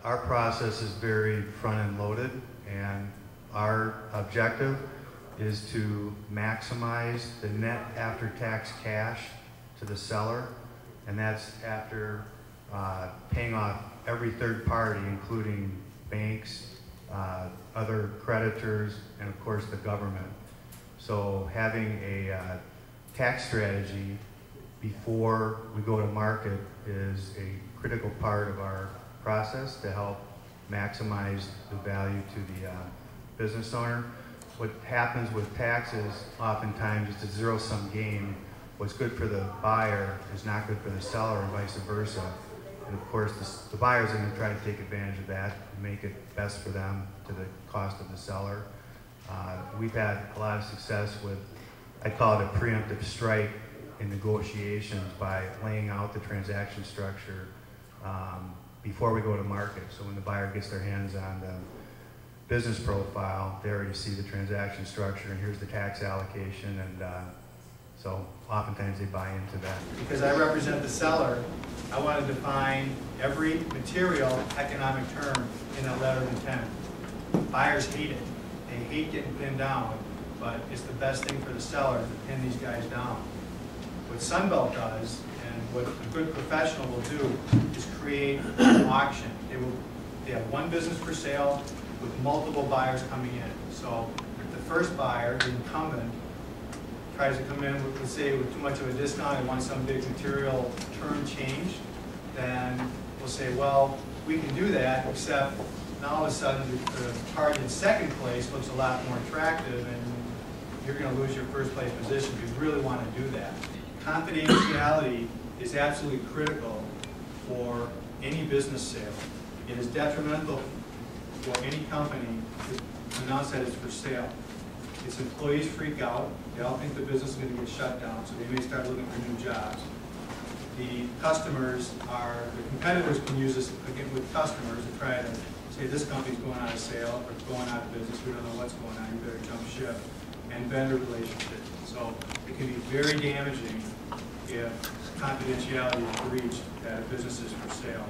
our process is very front-end loaded, and our objective is to maximize the net after-tax cash to the seller, and that's after paying off every third party, including banks, other creditors, and of course the government. So having a tax strategy before we go to market is a critical part of our process to help maximize the value to the business owner. What happens with taxes oftentimes is a zero-sum game. What's good for the buyer is not good for the seller, and vice versa. And of course, the buyers are going to try to take advantage of that and make it best for them to the cost of the seller. We've had a lot of success with, I call it a preemptive strike in negotiations, by laying out the transaction structure before we go to market. So when the buyer gets their hands on the business profile, they already see the transaction structure, and here's the tax allocation, and so oftentimes they buy into that. Because I represent the seller, I want to define every material economic term in a letter of intent. Buyers hate it. They hate getting pinned down, but it's the best thing for the seller to pin these guys down. What Sunbelt does, and what a good professional will do, is create an auction. They have one business for sale with multiple buyers coming in. So if the first buyer, the incumbent, tries to come in with, let's say, with too much of a discount and wants some big material term change, then we'll say, well, we can do that, except now all of a sudden the target in second place looks a lot more attractive, and you're going to lose your first place position if you really want to do that. Confidentiality is absolutely critical for any business sale. It is detrimental for any company to announce that it's for sale. Its employees freak out. They all think the business is going to get shut down, so they may start looking for new jobs. The competitors can use this again with customers to try to say this company's going out of sale or going out of business. We don't know what's going on. You better jump ship. And vendor relationships. So it can be very damaging if confidentiality is breached that a business is for sale.